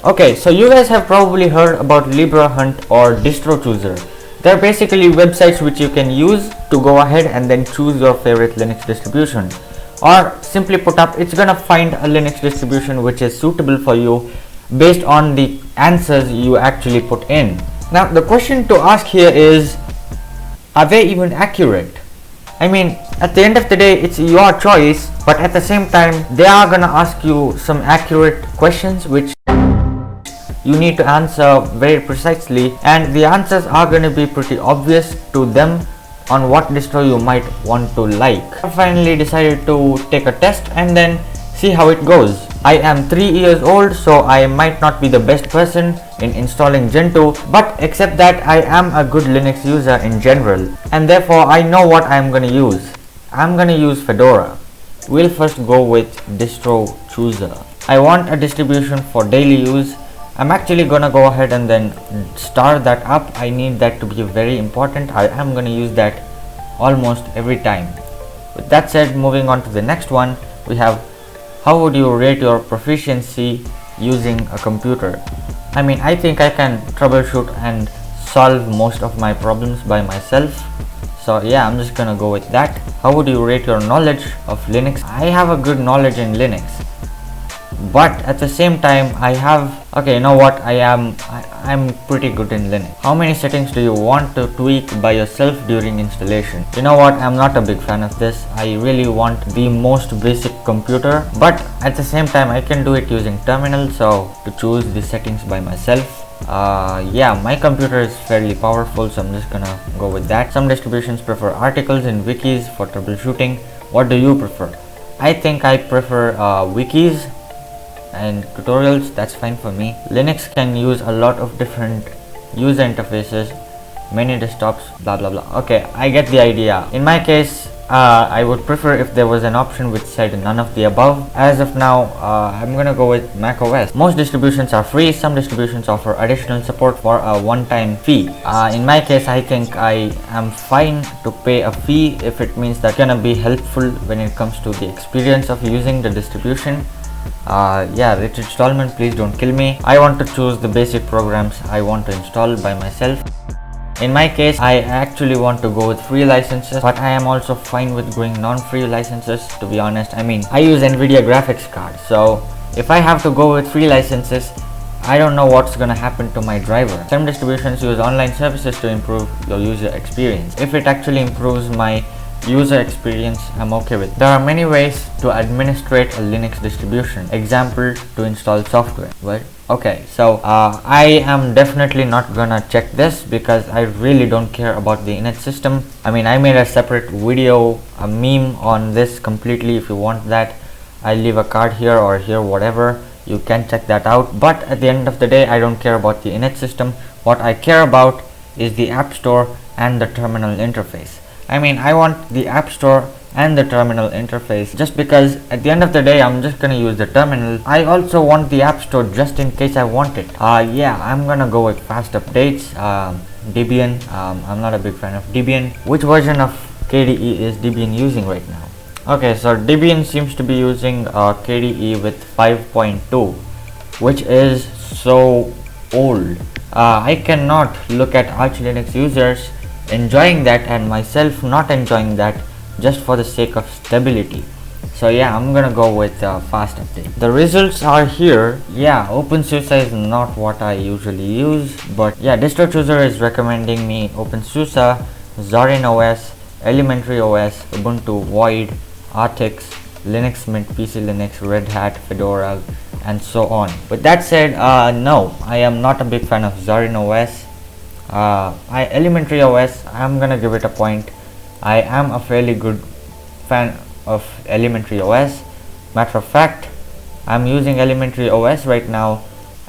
Okay, so you guys have probably heard about LibreHunt or Distro Chooser. They're basically websites which you can use to go ahead and then choose your favorite Linux distribution. Or simply put up, it's gonna find a Linux distribution which is suitable for you based on the answers you actually put in. Now the question to ask here is, are they even accurate? I mean, at the end of the day, it's your choice, but at the same time, they are gonna ask you some accurate questions which you need to answer very precisely, and the answers are going to be pretty obvious to them on what distro you might want to like. I finally decided to take a test and then see how it goes. I am 3 years old, so I might not be the best person in installing Gentoo, but except that I am a good Linux user in general, and therefore I know what I am going to use. I am going to use Fedora. We'll first go with Distro Chooser. I want a distribution for daily use. I'm actually gonna go ahead and then start that up. I need that to be very important. I am gonna use that almost every time. With that said, moving on to the next one, we have how would you rate your proficiency using a computer? I mean, I think I can troubleshoot and solve most of my problems by myself. So yeah, I'm just gonna go with that. How would you rate your knowledge of Linux? I have a good knowledge in Linux, but at the same time I have, okay, you know what, I'm pretty good in Linux. How many settings do you want to tweak by yourself during installation? You know what, I'm not a big fan of this. I really want the most basic computer, but at the same time I can do it using terminal, so to choose the settings by myself. Yeah, my computer is fairly powerful, so I'm just gonna go with that. Some distributions prefer articles and wikis for troubleshooting. What do you prefer? I think I prefer wikis and tutorials. That's fine for me. Linux can use a lot of different user interfaces, many desktops, blah blah blah. Okay, I get the idea. In my case, I would prefer if there was an option which said none of the above. As of now, I'm gonna go with Mac OS. Most distributions are free. Some distributions offer additional support for a one-time fee. In my case, I think I am fine to pay a fee if it means that's gonna be helpful when it comes to the experience of using the distribution. Yeah, rich installment, please don't kill me. I want to choose the basic programs I want to install by myself. In my case, I actually want to go with free licenses, but I am also fine with going non-free licenses, to be honest. I mean, I use NVIDIA graphics card, so if I have to go with free licenses, I don't know what's gonna happen to my driver. Some distributions use online services to improve your user experience. If it actually improves my user experience, I'm okay with it. There are many ways to administrate a Linux distribution. Example, to install software. Well, okay, so I am definitely not gonna check this because I really don't care about the init system. I mean, I made a separate video, a meme on this completely. If you want that, I'll leave a card here or here, whatever. You can check that out. But at the end of the day, I don't care about the init system. What I care about is the App Store and the terminal interface. I mean, I want the App Store and the terminal interface just because at the end of the day I'm just gonna use the terminal. I also want the App Store just in case I want it. Yeah, I'm gonna go with fast updates. Debian, I'm not a big fan of Debian. Which version of KDE is Debian using right now? Okay, so Debian seems to be using KDE with 5.2, which is so old. I cannot look at Arch Linux users enjoying that and myself not enjoying that just for the sake of stability. So yeah, I'm gonna go with fast update. The results are here. Yeah, OpenSUSE is not what I usually use, but yeah, Distro Chooser is recommending me OpenSUSE, Zorin OS, Elementary OS, Ubuntu, Void, Artix, Linux Mint, PC Linux, Red Hat, Fedora, and so on. With that said, no, I am not a big fan of Zorin OS. Elementary OS, I'm gonna give it a point. I am a fairly good fan of Elementary OS. Matter of fact, I'm using Elementary OS right now,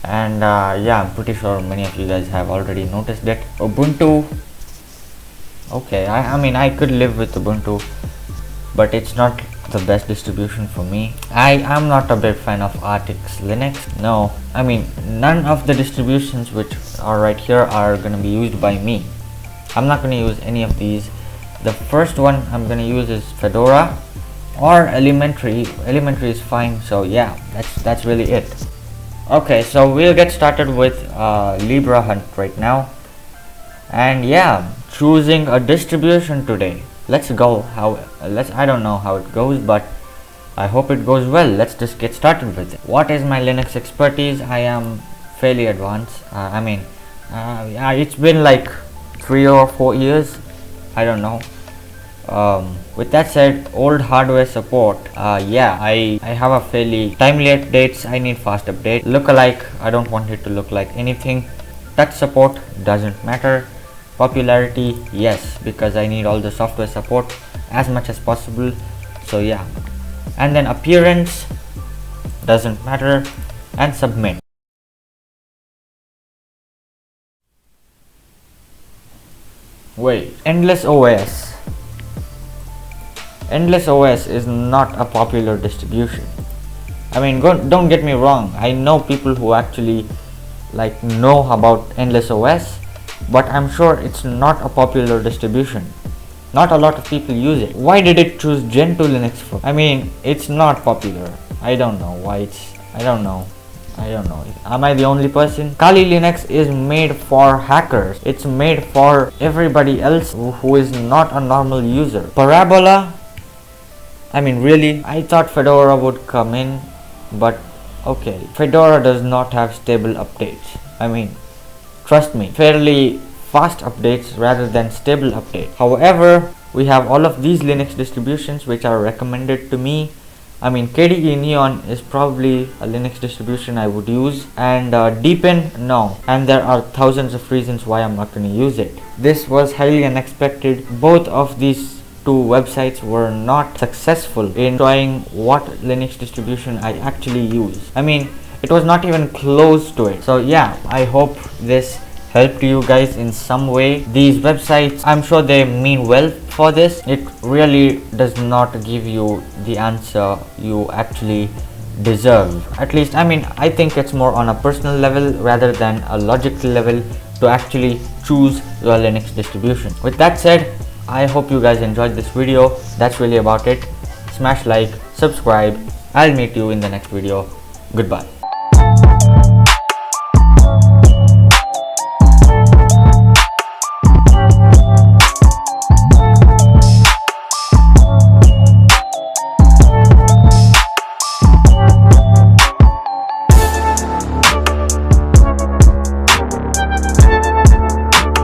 and yeah, I'm pretty sure many of you guys have already noticed it. Ubuntu, okay, I mean, I could live with Ubuntu, but it's not the best distribution for me. I am not a big fan of Artix Linux. No, I mean, none of the distributions which are right here are gonna be used by me. I'm not gonna use any of these. The first one I'm gonna use is Fedora or Elementary. Elementary is fine, so yeah, that's really it. Okay, so we'll get started with Libra Hunt right now. And yeah, choosing a distribution today. Let's go. I don't know how it goes, but I hope it goes well. Let's just get started with it. What is my Linux expertise? I am fairly advanced. Yeah, it's been like 3 or 4 years. I don't know. With that said, old hardware support. Yeah, I have a fairly timely updates. I need fast update. Lookalike. I don't want it to look like anything. Touch support doesn't matter. Popularity, yes, because I need all the software support as much as possible. So yeah, and then appearance doesn't matter, and submit. Wait, Endless OS. Endless OS is not a popular distribution. I mean, don't get me wrong. I know people who actually know about Endless OS, but I'm sure it's not a popular distribution. Not a lot of people use it. Why did it choose Gentoo Linux for? I mean, it's not popular. I don't know why I don't know. Am I the only person? Kali Linux is made for hackers. It's made for everybody else who is not a normal user. Parabola? I mean, really? I thought Fedora would come in, but okay. Fedora does not have stable updates. I mean, trust me, fairly fast updates rather than stable updates. However, we have all of these Linux distributions which are recommended to me. I mean, KDE Neon is probably a Linux distribution I would use, and Deepin, no. And there are thousands of reasons why I'm not going to use it. This was highly unexpected. Both of these two websites were not successful in showing what Linux distribution I actually use. I mean, it was not even close to it. So yeah, I hope this helped you guys in some way. These websites, I'm sure they mean well for this. It really does not give you the answer you actually deserve. At least, I mean, I think it's more on a personal level rather than a logical level to actually choose your Linux distribution. With that said, I hope you guys enjoyed this video. That's really about it. Smash like, subscribe. I'll meet you in the next video. Goodbye.